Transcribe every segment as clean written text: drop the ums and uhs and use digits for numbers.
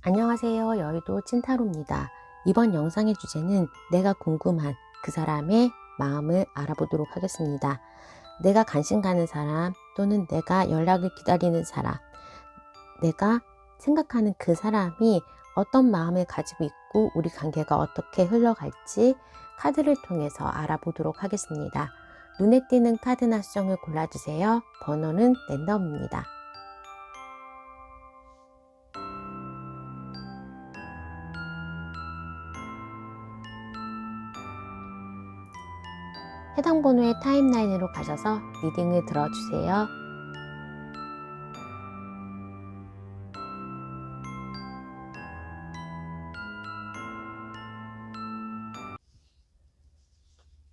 안녕하세요. 여의도 찐타로입니다. 이번 영상의 주제는 내가 궁금한 그 사람의 마음을 알아보도록 하겠습니다. 내가 관심 가는 사람 또는 내가 연락을 기다리는 사람, 내가 생각하는 그 사람이 어떤 마음을 가지고 있고 우리 관계가 어떻게 흘러갈지 카드를 통해서 알아보도록 하겠습니다. 눈에 띄는 카드나 수정을 골라주세요. 번호는 랜덤입니다. 해당 번호의 타임라인으로 가셔서 리딩을 들어주세요.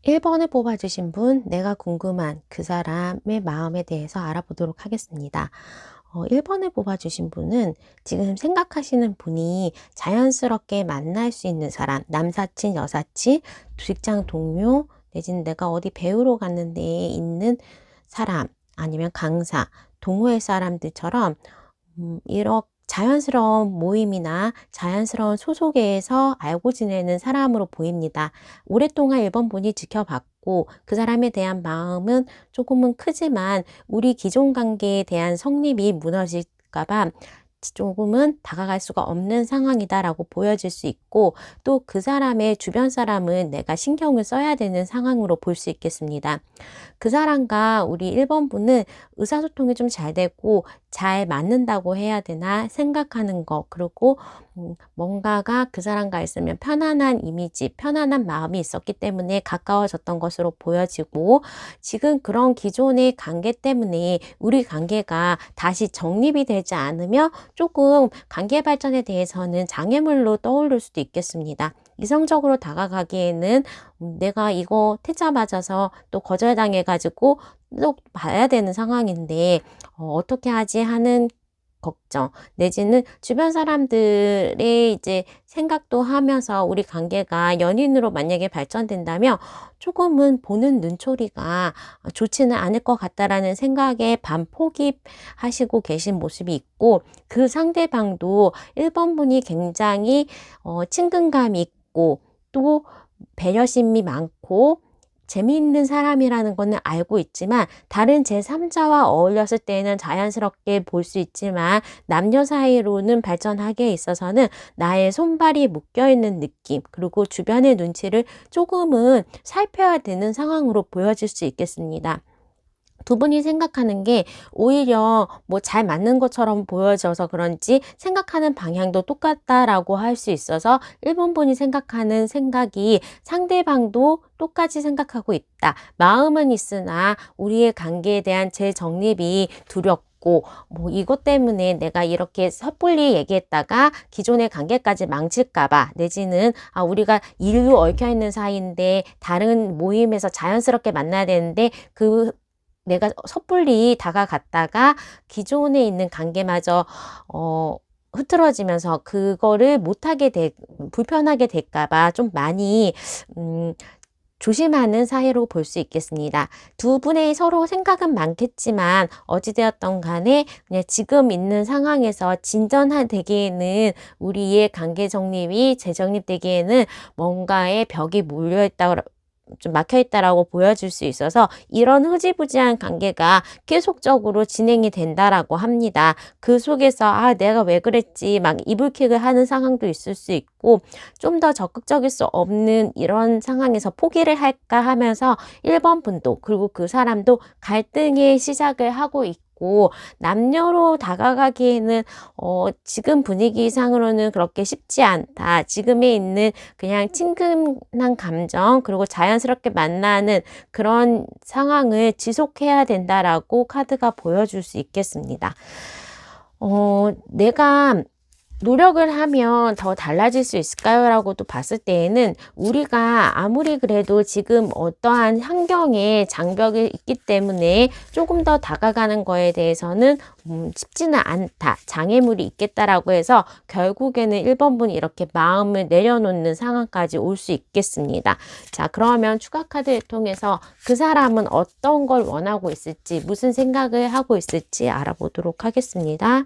(1번을) 뽑아주신 분, 내가 궁금한 그 사람의 마음에 대해서 알아보도록 하겠습니다. 1번을 뽑아주신 분은 지금 생각하시는 분이 자연스럽게 만날 수 있는 사람, 남사친, 여사친, 직장 동료, 내지는 내가 어디 배우러 갔는데 있는 사람, 아니면 강사, 동호회 사람들처럼 이렇게 자연스러운 모임이나 자연스러운 소속에서 알고 지내는 사람으로 보입니다. 오랫동안 1번 분이 지켜봤고 그 사람에 대한 마음은 조금은 크지만 우리 기존 관계에 대한 성립이 무너질까봐 조금은 다가갈 수가 없는 상황이다라고 보여질 수 있고, 또 그 사람의 주변 사람은 내가 신경을 써야 되는 상황으로 볼 수 있겠습니다. 그 사람과 우리 1번 분은 의사소통이 좀 잘 되고 잘 맞는다고 해야 되나 생각하는 거, 그리고 뭔가가 그 사람과 있으면 편안한 이미지, 편안한 마음이 있었기 때문에 가까워졌던 것으로 보여지고, 지금 그런 기존의 관계 때문에 우리 관계가 다시 정립이 되지 않으며 조금 관계 발전에 대해서는 장애물로 떠오를 수도 있겠습니다. 이성적으로 다가가기에는 내가 이거 퇴짜 맞아서 또 거절당해 가지고 또 봐야 되는 상황인데 어떻게 하지 하는 걱정, 내지는 주변 사람들의 이제 생각도 하면서 우리 관계가 연인으로 만약에 발전된다면 조금은 보는 눈초리가 좋지는 않을 것 같다라는 생각에 반포기하시고 계신 모습이 있고, 그 상대방도 1번 분이 굉장히 친근감이 있고 또 배려심이 많고 재미있는 사람이라는 거는 알고 있지만, 다른 제3자와 어울렸을 때는 자연스럽게 볼 수 있지만 남녀 사이로는 발전하기에 있어서는 나의 손발이 묶여있는 느낌, 그리고 주변의 눈치를 조금은 살펴야 되는 상황으로 보여질 수 있겠습니다. 두 분이 생각하는 게 오히려 뭐 잘 맞는 것처럼 보여져서 그런지 생각하는 방향도 똑같다라고 할 수 있어서 1번 분이 생각하는 생각이 상대방도 똑같이 생각하고 있다. 마음은 있으나 우리의 관계에 대한 재정립이 두렵고, 뭐 이것 때문에 내가 이렇게 섣불리 얘기했다가 기존의 관계까지 망칠까봐, 내지는 우리가 일로 얽혀있는 사이인데 다른 모임에서 자연스럽게 만나야 되는데 내가 섣불리 다가갔다가 기존에 있는 관계마저 흐트러지면서 그거를 못하게 불편하게 될까봐 좀 많이 조심하는 사이로 볼 수 있겠습니다. 두 분의 서로 생각은 많겠지만 어찌되었던 간에 그냥 지금 있는 상황에서 진전되기에는, 우리의 관계 정립이 재정립되기에는 뭔가의 벽이 몰려있다, 좀 막혀있다라고 보여줄 수 있어서 이런 흐지부지한 관계가 계속적으로 진행이 된다라고 합니다. 그 속에서 내가 왜 그랬지 막 이불킥을 하는 상황도 있을 수 있고, 좀 더 적극적일 수 없는 이런 상황에서 포기를 할까 하면서 1번 분도, 그리고 그 사람도 갈등의 시작을 하고 있고, 남녀로 다가가기에는 지금 분위기상으로는 그렇게 쉽지 않다. 지금에 있는 그냥 친근한 감정, 그리고 자연스럽게 만나는 그런 상황을 지속해야 된다라고 카드가 보여줄 수 있겠습니다. 내가 노력을 하면 더 달라질 수 있을까요? 라고도 봤을 때에는 우리가 아무리 그래도 지금 어떠한 환경에 장벽이 있기 때문에 조금 더 다가가는 거에 대해서는 쉽지는 않다, 장애물이 있겠다라고 해서 결국에는 1번 분이 이렇게 마음을 내려놓는 상황까지 올 수 있겠습니다. 자, 그러면 추가 카드를 통해서 그 사람은 어떤 걸 원하고 있을지, 무슨 생각을 하고 있을지 알아보도록 하겠습니다.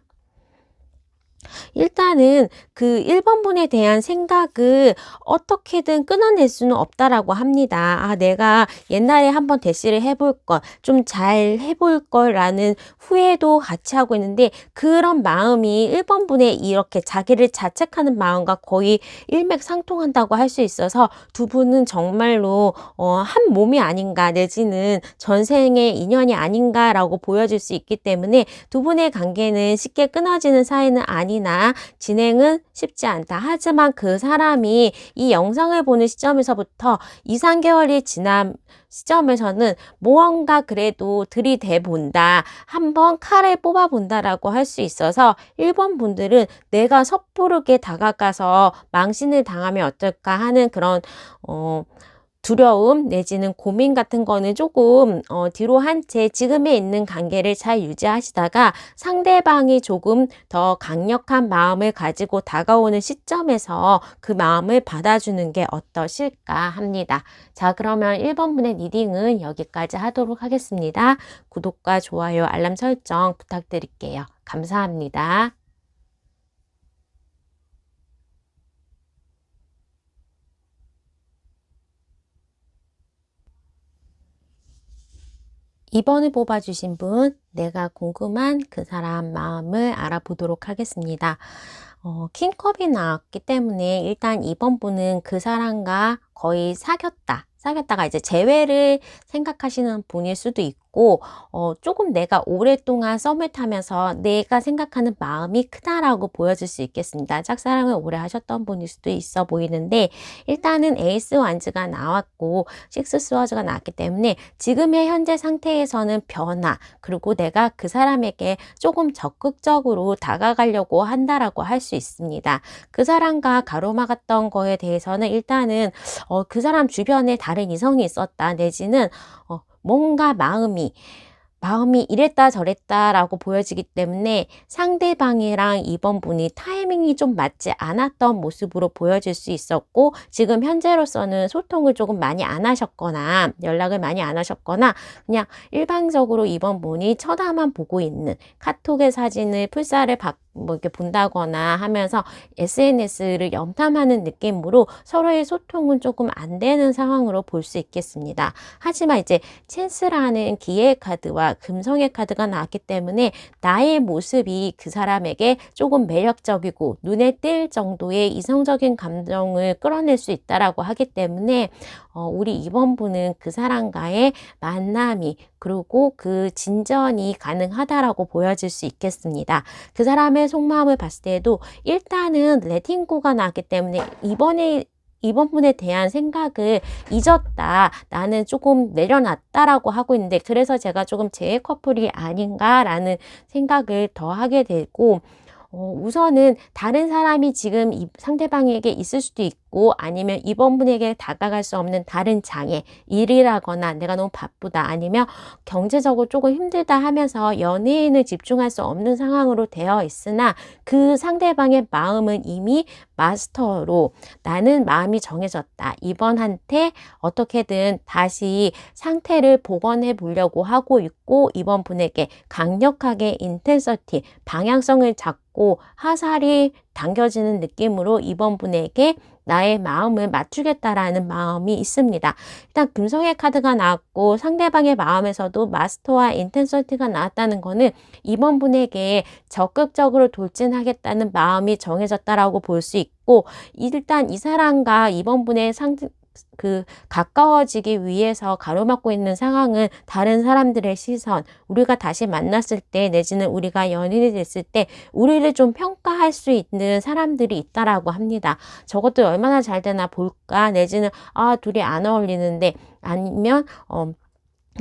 일단은 그 1번 분에 대한 생각을 어떻게든 끊어낼 수는 없다라고 합니다. '아 내가 옛날에 한번 대시를 해볼 걸. 좀 잘 해볼 걸.'라는 후회도 같이 하고 있는데 그런 마음이 1번 분의 이렇게 자기를 자책하는 마음과 거의 일맥상통한다고 할 수 있어서 두 분은 정말로 한 몸이 아닌가 내지는 전생의 인연이 아닌가라고 보여질 수 있기 때문에 두 분의 관계는 쉽게 끊어지는 사이는 아니나 진행은 쉽지 않다. 하지만 그 사람이 이 영상을 보는 시점에서부터 2~3개월이 지난 시점에서는 무언가 그래도 들이대 본다. 한번 칼을 뽑아 본다라고 할 수 있어서 1번 분들은 내가 섣부르게 다가가서 망신을 당하면 어떨까 하는 그런 어 두려움 내지는 고민 같은 거는 조금 뒤로 한 채 지금에 있는 관계를 잘 유지하시다가 상대방이 조금 더 강력한 마음을 가지고 다가오는 시점에서 그 마음을 받아주는 게 어떠실까 합니다. 자, 그러면 1번 분의 리딩은 여기까지 하도록 하겠습니다. 구독과 좋아요, 알람 설정 부탁드릴게요. 감사합니다. 이번을 뽑아주신 분, 내가 궁금한 그 사람 마음을 알아보도록 하겠습니다. 킹컵이 나왔기 때문에 일단 이번 분은 그 사람과 거의 사귀었다가 이제 재회를 생각하시는 분일 수도 있고, 조금 내가 오랫동안 썸을 타면서 내가 생각하는 마음이 크다라고 보여질 수 있겠습니다. 짝사랑을 오래 하셨던 분일 수도 있어 보이는데, 일단은 에이스 완즈가 나왔고, 식스 스워즈가 나왔기 때문에 지금의 현재 상태에서는 변화, 그리고 내가 그 사람에게 조금 적극적으로 다가가려고 한다라고 할 수 있습니다. 그 사람과 가로막았던 거에 대해서는 일단은 그 사람 주변에 다른 이성이 있었다 내지는 뭔가 마음이 이랬다 저랬다라고 보여지기 때문에 상대방이랑 이번 분이 타이밍이 좀 맞지 않았던 모습으로 보여질 수 있었고, 지금 현재로서는 소통을 조금 많이 안 하셨거나 연락을 많이 안 하셨거나 그냥 일방적으로 이번 분이 쳐다만 보고 있는, 카톡의 사진을 풀사를 뭐 이렇게 본다거나 하면서 SNS를 염탐하는 느낌으로 서로의 소통은 조금 안 되는 상황으로 볼 수 있겠습니다. 하지만 이제 찬스라는 기회의 카드와 금성의 카드가 나왔기 때문에 나의 모습이 그 사람에게 조금 매력적이고 눈에 띌 정도의 이성적인 감정을 끌어낼 수 있다라고 하기 때문에 우리 이번 분은 그 사람과의 만남이 그리고 그 진전이 가능하다라고 보여질 수 있겠습니다. 그 사람의 속마음을 봤을 때에도 일단은 레팅고가 나왔기 때문에 이번 분에 대한 생각을 잊었다. 나는 조금 내려놨다라고 하고 있는데, 그래서 제가 조금 재회 커플이 아닌가라는 생각을 더 하게 되고, 우선은 다른 사람이 지금 이 상대방에게 있을 수도 있고, 아니면 이번 분에게 다가갈 수 없는 다른 장애, 일이라거나 내가 너무 바쁘다, 아니면 경제적으로 조금 힘들다 하면서 연애인을 집중할 수 없는 상황으로 되어 있으나 그 상대방의 마음은 이미 마스터로 나는 마음이 정해졌다. 이번한테 어떻게든 다시 상태를 복원해 보려고 하고 있고, 이번 분에게 강력하게 인텐서티, 방향성을 잡고 화살이 당겨지는 느낌으로 이번 분에게 나의 마음을 맞추겠다라는 마음이 있습니다. 일단 금성의 카드가 나왔고 상대방의 마음에서도 마스터와 인텐서티가 나왔다는 거는 이번 분에게 적극적으로 돌진하겠다는 마음이 정해졌다라고 볼 수 있고, 일단 이 사람과 이번 분의 가까워지기 위해서 가로막고 있는 상황은 다른 사람들의 시선, 우리가 다시 만났을 때 내지는 우리가 연인이 됐을 때 우리를 좀 평가할 수 있는 사람들이 있다라고 합니다. 저것도 얼마나 잘 되나 볼까, 내지는 둘이 안 어울리는데, 아니면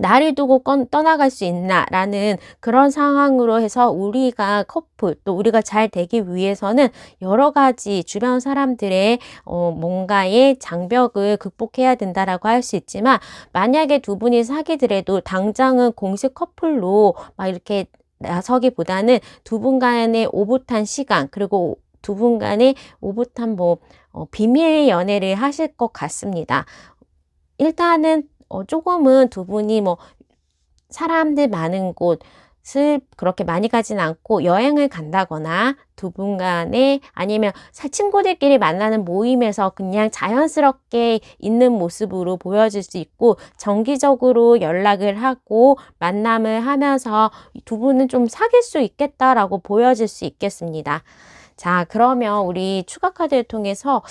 나를 두고 떠나갈 수 있나 라는 그런 상황으로 해서 우리가 커플, 또 우리가 잘 되기 위해서는 여러 가지 주변 사람들의 뭔가의 장벽을 극복해야 된다라고 할 수 있지만, 만약에 두 분이 사귀더라도 당장은 공식 커플로 막 이렇게 나서기보다는 두 분 간의 오붓한 시간, 그리고 두 분 간의 오붓한 비밀 연애를 하실 것 같습니다. 일단은 조금은 두 분이 사람들 많은 곳, 그렇게 많이 가진 않고 여행을 간다거나 두 분 간에 아니면 친구들끼리 만나는 모임에서 그냥 자연스럽게 있는 모습으로 보여질 수 있고, 정기적으로 연락을 하고 만남을 하면서 두 분은 좀 사귈 수 있겠다라고 보여질 수 있겠습니다. 자, 그러면 우리 추가 카드를 통해서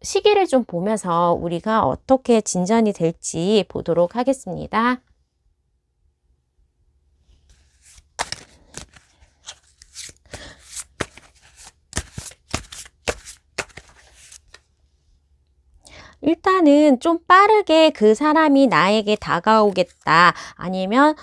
시기를 좀 보면서 우리가 어떻게 진전이 될지 보도록 하겠습니다. 일단은 좀 빠르게 그 사람이 나에게 다가오겠다, 아니면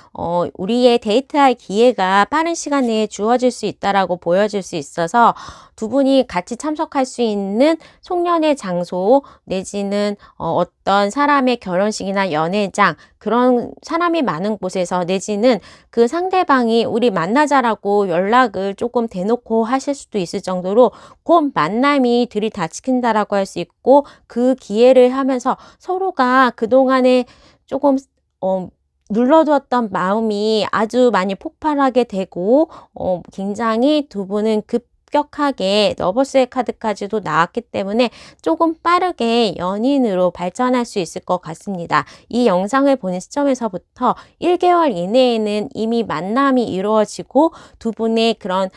우리의 데이트할 기회가 빠른 시간 내에 주어질 수 있다라고 보여질 수 있어서 두 분이 같이 참석할 수 있는 송년회 장소 내지는 어떤 사람의 결혼식이나 연회장, 그런 사람이 많은 곳에서, 내지는 그 상대방이 우리 만나자라고 연락을 조금 대놓고 하실 수도 있을 정도로 곧 만남이 들이닥친다라고 할 수 있고, 그 기회를 하면서 서로가 그동안에 조금 눌러두었던 마음이 아주 많이 폭발하게 되고, 굉장히 두 분은 급격하게 러버스의 카드까지도 나왔기 때문에 조금 빠르게 연인으로 발전할 수 있을 것 같습니다. 이 영상을 보는 시점에서부터 1개월 이내에는 이미 만남이 이루어지고 두 분의 그런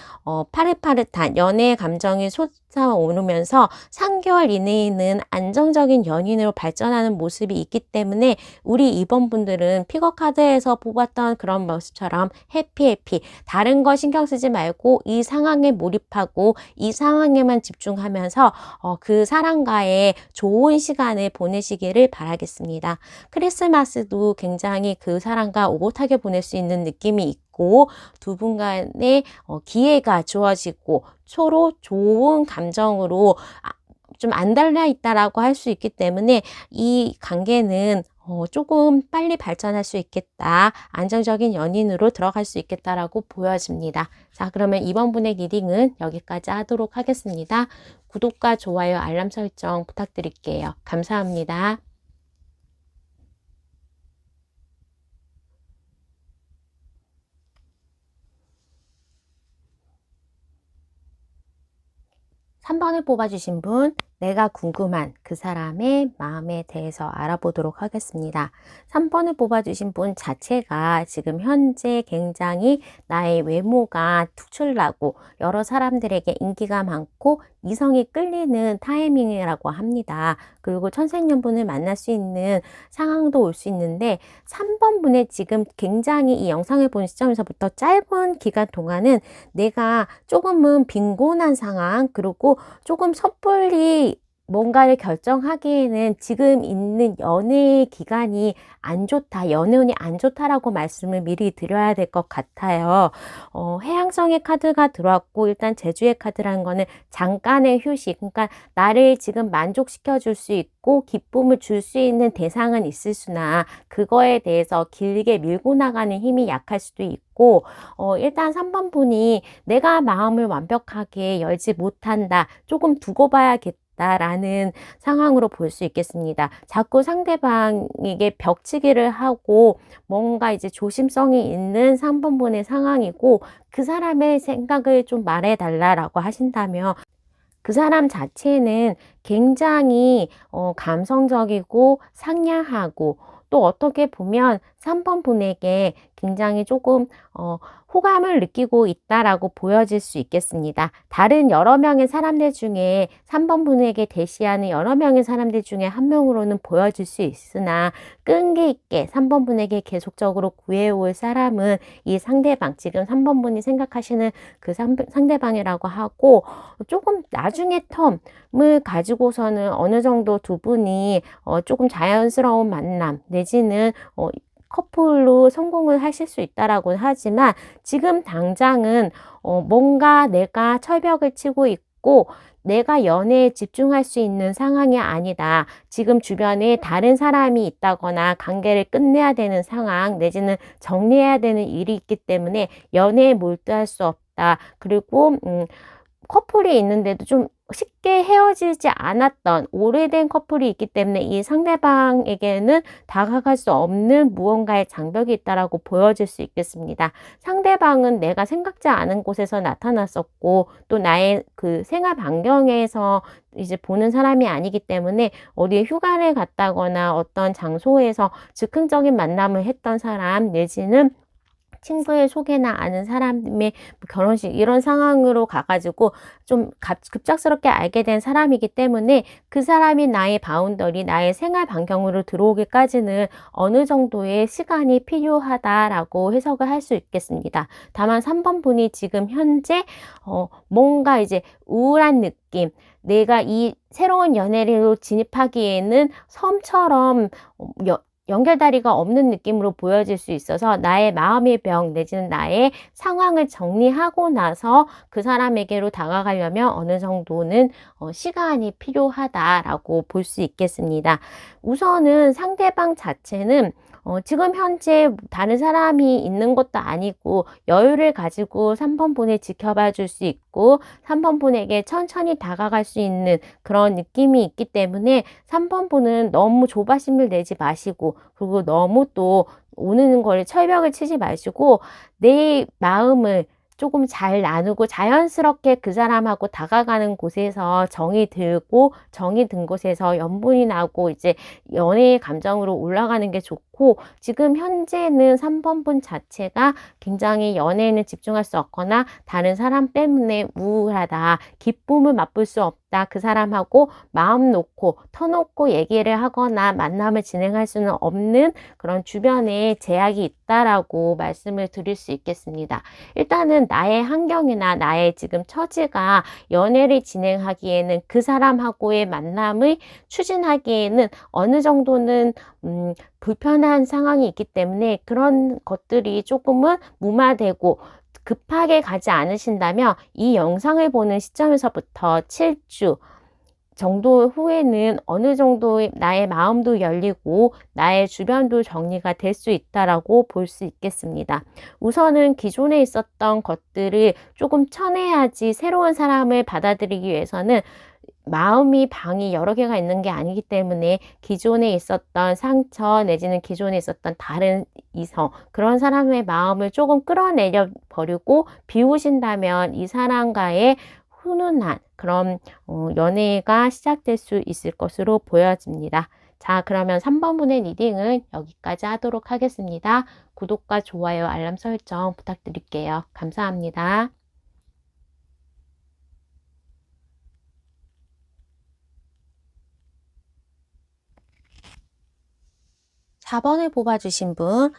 파릇파릇한 연애의 감정이 솟아오르면서 3개월 이내에는 안정적인 연인으로 발전하는 모습이 있기 때문에, 우리 2번 분들은 픽업 카드에서 뽑았던 그런 모습처럼 해피 다른 거 신경 쓰지 말고 이 상황에 몰입하고 이 상황에만 집중하면서 그 사람과의 좋은 시간을 보내시기를 바라겠습니다. 크리스마스도 굉장히 그 사람과 오붓하게 보낼 수 있는 느낌이 있고, 두 분 간의 기회가 주어지고 서로 좋은 감정으로 좀 안 달려 있다라고 할 수 있기 때문에 이 관계는 조금 빨리 발전할 수 있겠다, 안정적인 연인으로 들어갈 수 있겠다라고 보여집니다. 자, 그러면 이번 분의 리딩은 여기까지 하도록 하겠습니다. 구독과 좋아요, 알람 설정 부탁드릴게요. 감사합니다. 3번을 뽑아주신 분, 내가 궁금한 그 사람의 마음에 대해서 알아보도록 하겠습니다. 3번을 뽑아주신 분 자체가 지금 현재 굉장히 나의 외모가 특출나고 여러 사람들에게 인기가 많고 이성이 끌리는 타이밍이라고 합니다. 그리고 천생연분을 만날 수 있는 상황도 올 수 있는데, 3번 분의 지금 굉장히 이 영상을 보는 시점에서부터 짧은 기간 동안은 내가 조금은 빈곤한 상황, 그리고 조금 섣불리 뭔가를 결정하기에는 지금 있는 연애 기간이 안 좋다, 연애운이 안 좋다라고 말씀을 미리 드려야 될 것 같아요. 해양성의 카드가 들어왔고, 일단 제주의 카드라는 거는 잠깐의 휴식, 그러니까 나를 지금 만족시켜 줄 수 있고 기쁨을 줄 수 있는 대상은 있을 수나 그거에 대해서 길게 밀고 나가는 힘이 약할 수도 있고, 일단 3번 분이 내가 마음을 완벽하게 열지 못한다, 조금 두고 봐야겠다 라는 상황으로 볼 수 있겠습니다. 자꾸 상대방에게 벽치기를 하고 뭔가 이제 조심성이 있는 3번 분의 상황이고, 그 사람의 생각을 좀 말해달라라고 하신다면 그 사람 자체는 굉장히 감성적이고 상냥하고, 또 어떻게 보면 3번 분에게 굉장히 조금 호감을 느끼고 있다라고 보여질 수 있겠습니다. 다른 여러 명의 사람들 중에 3번 분에게 대시하는 여러 명의 사람들 중에 한 명으로는 보여질 수 있으나, 끈기 있게 3번 분에게 계속적으로 구해올 사람은 이 상대방, 지금 3번 분이 생각하시는 그 상대방이라고 하고, 조금 나중에 텀을 가지고서는 어느 정도 두 분이 조금 자연스러운 만남 내지는 커플로 성공을 하실 수 있다라고 하지만, 지금 당장은 뭔가 내가 철벽을 치고 있고 내가 연애에 집중할 수 있는 상황이 아니다. 지금 주변에 다른 사람이 있다거나 관계를 끝내야 되는 상황 내지는 정리해야 되는 일이 있기 때문에 연애에 몰두할 수 없다. 그리고 커플이 있는데도 좀 쉽게 헤어지지 않았던 오래된 커플이 있기 때문에 이 상대방에게는 다가갈 수 없는 무언가의 장벽이 있다라고 보여질 수 있겠습니다. 상대방은 내가 생각지 않은 곳에서 나타났었고 또 나의 그 생활 반경에서 이제 보는 사람이 아니기 때문에 어디에 휴가를 갔다거나 어떤 장소에서 즉흥적인 만남을 했던 사람 내지는 친구의 소개나 아는 사람의 결혼식 이런 상황으로 가 가지고 좀 급작스럽게 알게 된 사람이기 때문에 그 사람이 나의 바운더리, 나의 생활 반경으로 들어오기까지는 어느 정도의 시간이 필요하다라고 해석을 할 수 있겠습니다. 다만 3번 분이 지금 현재 뭔가 이제 우울한 느낌, 내가 이 새로운 연애로 진입하기에는 섬처럼 연결다리가 없는 느낌으로 보여질 수 있어서 나의 마음의 병 내지는 나의 상황을 정리하고 나서 그 사람에게로 다가가려면 어느 정도는 시간이 필요하다라고 볼 수 있겠습니다. 우선은 상대방 자체는 지금 현재 다른 사람이 있는 것도 아니고 여유를 가지고 3번 분을 지켜봐 줄 수 있고 3번 분에게 천천히 다가갈 수 있는 그런 느낌이 있기 때문에 3번 분은 너무 조바심을 내지 마시고 그리고 너무 또 오는 걸 철벽을 치지 마시고 내 마음을 조금 잘 나누고 자연스럽게 그 사람하고 다가가는 곳에서 정이 들고 정이 든 곳에서 연분이 나고 이제 연애의 감정으로 올라가는 게 좋고 지금 현재는 3번 분 자체가 굉장히 연애에는 집중할 수 없거나 다른 사람 때문에 우울하다, 기쁨을 맛볼 수 없다, 그 사람하고 마음 놓고 터놓고 얘기를 하거나 만남을 진행할 수는 없는 그런 주변에 제약이 있다라고 말씀을 드릴 수 있겠습니다. 일단은 나의 환경이나 나의 지금 처지가 연애를 진행하기에는 그 사람하고의 만남을 추진하기에는 어느 정도는 불편한 상황이 있기 때문에 그런 것들이 조금은 무마되고 급하게 가지 않으신다면 이 영상을 보는 시점에서부터 7주 정도 후에는 어느 정도 나의 마음도 열리고 나의 주변도 정리가 될 수 있다라고 볼 수 있겠습니다. 우선은 기존에 있었던 것들을 조금 쳐내야지 새로운 사람을 받아들이기 위해서는 마음이 방이 여러 개가 있는 게 아니기 때문에 기존에 있었던 상처 내지는 기존에 있었던 다른 이성 그런 사람의 마음을 조금 끌어내려 버리고 비우신다면 이 사람과의 훈훈한 그런 연애가 시작될 수 있을 것으로 보여집니다. 자, 그러면 3번 분의 리딩은 여기까지 하도록 하겠습니다. 구독과 좋아요, 알람 설정 부탁드릴게요. 감사합니다. 4번을 뽑아주신 분,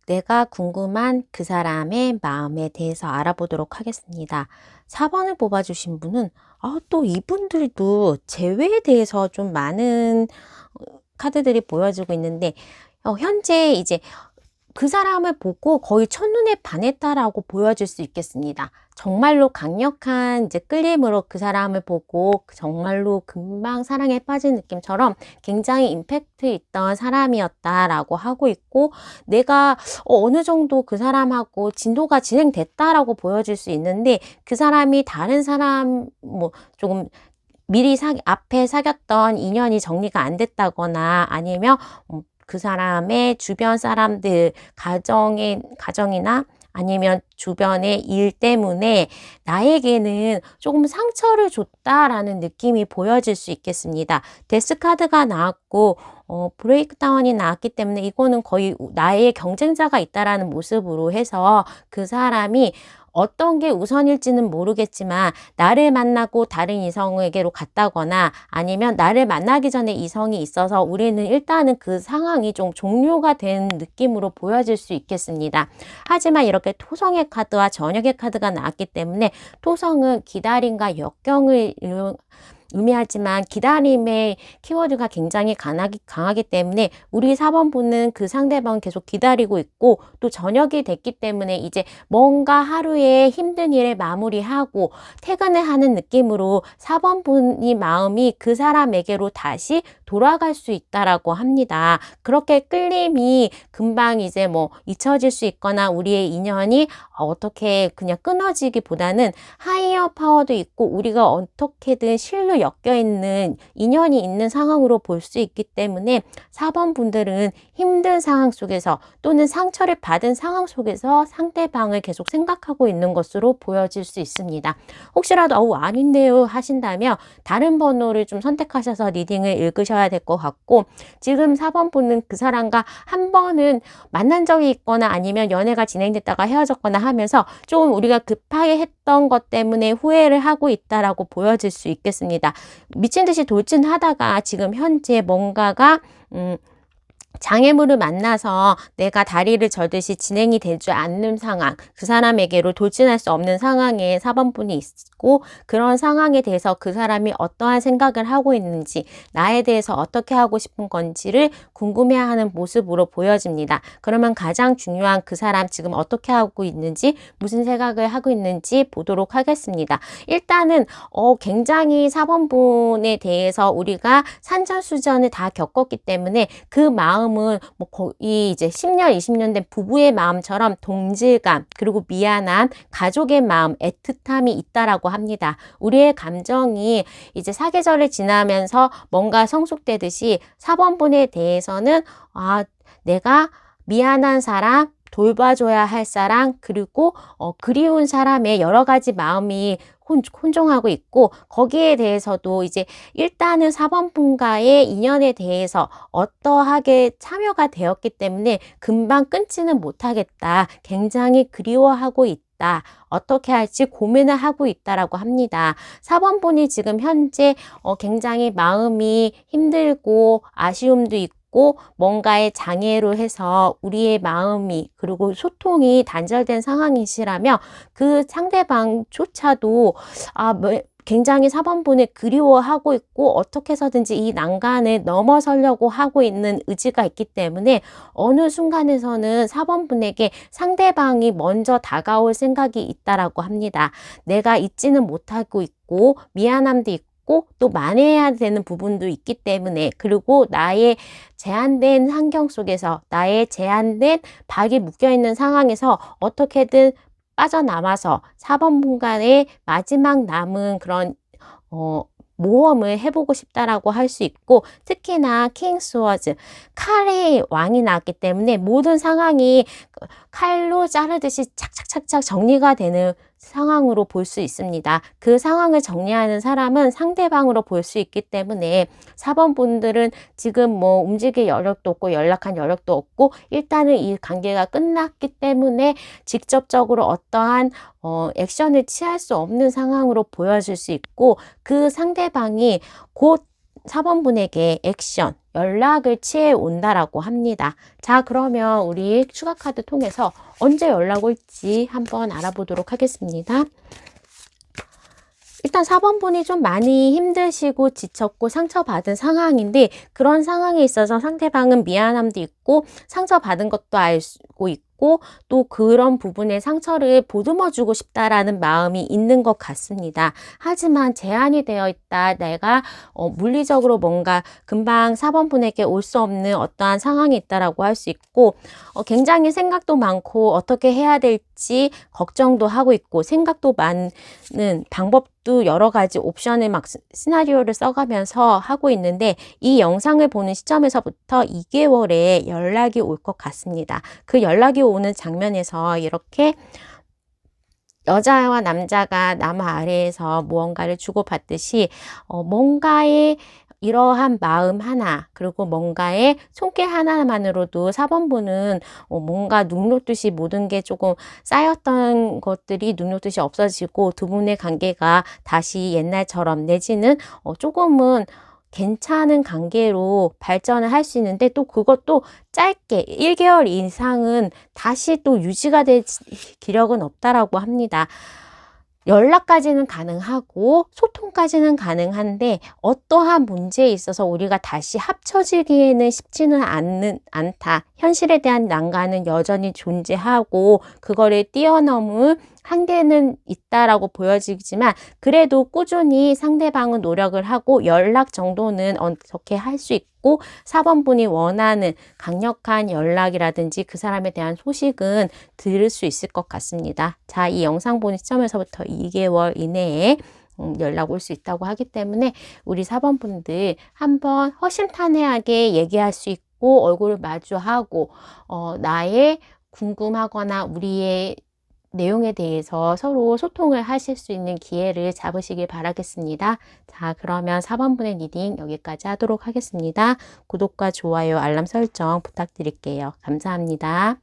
내가 궁금한 그 사람의 마음에 대해서 알아보도록 하겠습니다. 4번을 뽑아주신 분은 또 이분들도 재회에 대해서 좀 많은 카드들이 보여지고 있는데 현재 이제 그 사람을 보고 거의 첫눈에 반했다라고 보여질 수 있겠습니다. 정말로 강력한 이제 끌림으로 그 사람을 보고 정말로 금방 사랑에 빠진 느낌처럼 굉장히 임팩트 있던 사람이었다라고 하고 있고 내가 어느 정도 그 사람하고 진도가 진행됐다라고 보여질 수 있는데 그 사람이 다른 사람 뭐 조금 미리 앞에 사귀었던 인연이 정리가 안 됐다거나 아니면 그 사람의 주변 사람들, 가정이나 아니면 주변의 일 때문에 나에게는 조금 상처를 줬다라는 느낌이 보여질 수 있겠습니다. 데스 카드가 나왔고 브레이크다운이 나왔기 때문에 이거는 거의 나의 경쟁자가 있다라는 모습으로 해서 그 사람이 어떤 게 우선일지는 모르겠지만 나를 만나고 다른 이성에게로 갔다거나 아니면 나를 만나기 전에 이성이 있어서 우리는 일단은 그 상황이 좀 종료가 된 느낌으로 보여질 수 있겠습니다. 하지만 이렇게 토성의 카드와 저녁의 카드가 나왔기 때문에 토성은 기다림과 역경을 의미하지만 기다림의 키워드가 굉장히 강하기 때문에 우리 4번분은 그 상대방 계속 기다리고 있고 또 저녁이 됐기 때문에 이제 뭔가 하루의 힘든 일을 마무리하고 퇴근을 하는 느낌으로 4번분이 마음이 그 사람에게로 다시 돌아갈 수 있다라고 합니다. 그렇게 끌림이 금방 이제 뭐 잊혀질 수 있거나 우리의 인연이 어떻게 그냥 끊어지기보다는 하이어 파워도 있고 우리가 어떻게든 실로 엮여 있는 인연이 있는 상황으로 볼 수 있기 때문에 4번 분들은 힘든 상황 속에서 또는 상처를 받은 상황 속에서 상대방을 계속 생각하고 있는 것으로 보여질 수 있습니다. 혹시라도 아닌데요 하신다면 다른 번호를 좀 선택하셔서 리딩을 읽으셔야 될 것 같고, 지금 4번 분은 그 사람과 한 번은 만난 적이 있거나 아니면 연애가 진행됐다가 헤어졌거나 하면서 좀 우리가 급하게 했던 것 때문에 후회를 하고 있다라고 보여질 수 있겠습니다. 미친 듯이 돌진하다가 지금 현재 뭔가가 장애물을 만나서 내가 다리를 절듯이 진행이 되지 않는 상황, 그 사람에게로 돌진할 수 없는 상황에 4번분이 있고, 그런 상황에 대해서 그 사람이 어떠한 생각을 하고 있는지, 나에 대해서 어떻게 하고 싶은 건지를 궁금해하는 모습으로 보여집니다. 그러면 가장 중요한 그 사람 지금 어떻게 하고 있는지, 무슨 생각을 하고 있는지 보도록 하겠습니다. 일단은 굉장히 4번분에 대해서 우리가 산전수전을 다 겪었기 때문에 그 마음은 뭐 거의 이제 10년, 20년 된 부부의 마음처럼 동질감, 그리고 미안함, 가족의 마음, 애틋함이 있다라고 합니다. 우리의 감정이 이제 사계절을 지나면서 뭔가 성숙되듯이 4번분에 대해서는 내가 미안한 사람, 돌봐줘야 할 사람, 그리고 그리운 사람의 여러 가지 마음이 혼종하고 있고, 거기에 대해서도 이제 일단은 4번분과의 인연에 대해서 어떠하게 참여가 되었기 때문에 금방 끊지는 못하겠다. 굉장히 그리워하고 있다. 어떻게 할지 고민을 하고 있다라고 합니다. 4번분이 지금 현재 굉장히 마음이 힘들고 아쉬움도 있고 뭔가의 장애로 해서 우리의 마음이 그리고 소통이 단절된 상황이시라면 그 상대방조차도 굉장히 4번분을 그리워하고 있고 어떻게 해서든지 이 난간을 넘어서려고 하고 있는 의지가 있기 때문에 어느 순간에서는 4번분에게 상대방이 먼저 다가올 생각이 있다라고 합니다. 내가 잊지는 못하고 있고 미안함도 있고 또 만회해야 되는 부분도 있기 때문에, 그리고 나의 제한된 환경 속에서 나의 제한된 박이 묶여있는 상황에서 어떻게든 빠져나와서 4번분간의 마지막 남은 그런 모험을 해보고 싶다라고 할 수 있고, 특히나 킹 스워즈, 칼의 왕이 나왔기 때문에 모든 상황이 칼로 자르듯이 착착착착 정리가 되는 상황으로 볼 수 있습니다. 그 상황을 정리하는 사람은 상대방으로 볼 수 있기 때문에 4번 분들은 지금 뭐 움직일 여력도 없고 연락한 여력도 없고 일단은 이 관계가 끝났기 때문에 직접적으로 어떠한 액션을 취할 수 없는 상황으로 보여질 수 있고, 그 상대방이 곧 4번분에게 액션, 연락을 취해 온다라고 합니다. 자, 그러면 우리 추가 카드 통해서 언제 연락 올지 한번 알아보도록 하겠습니다. 일단 4번분이 좀 많이 힘드시고 지쳤고 상처받은 상황인데, 그런 상황에 있어서 상대방은 미안함도 있고 상처받은 것도 알고 있고 또 그런 부분의 상처를 보듬어주고 싶다라는 마음이 있는 것 같습니다. 하지만 제한이 되어 있다. 내가 물리적으로 뭔가 금방 4번분에게 올 수 없는 어떠한 상황이 있다라고 할 수 있고, 굉장히 생각도 많고 어떻게 해야 될지 걱정도 하고 있고 생각도 많은 방법도 여러 가지 옵션을 막 시나리오를 써가면서 하고 있는데, 이 영상을 보는 시점에서부터 2개월에 연락이 올 것 같습니다. 그 연락이 오는 장면에서 이렇게 여자와 남자가 나무 아래에서 무언가를 주고받듯이 뭔가의 이러한 마음 하나, 그리고 뭔가의 손길 하나만으로도 4번분은 뭔가 눅눅듯이 모든 게 조금 쌓였던 것들이 눅눅듯이 없어지고 두 분의 관계가 다시 옛날처럼 내지는 조금은 괜찮은 관계로 발전을 할 수 있는데, 또 그것도 짧게 1개월 이상은 다시 또 유지가 될 기력은 없다라고 합니다. 연락까지는 가능하고 소통까지는 가능한데 어떠한 문제에 있어서 우리가 다시 합쳐지기에는 쉽지는 않다. 현실에 대한 난관은 여전히 존재하고 그거를 뛰어넘은 한계는 있다라고 보여지지만 그래도 꾸준히 상대방은 노력을 하고 연락 정도는 어떻게 할 수 있고 4번분이 원하는 강력한 연락이라든지 그 사람에 대한 소식은 들을 수 있을 것 같습니다. 자, 이 영상 보는 시점에서부터 2개월 이내에 연락 올 수 있다고 하기 때문에 우리 4번 분들 한번 허심탄회하게 얘기할 수 있고 얼굴을 마주하고 나의 궁금하거나 우리의 내용에 대해서 서로 소통을 하실 수 있는 기회를 잡으시길 바라겠습니다. 자, 그러면 4번분의 리딩 여기까지 하도록 하겠습니다. 구독과 좋아요, 알람 설정 부탁드릴게요. 감사합니다.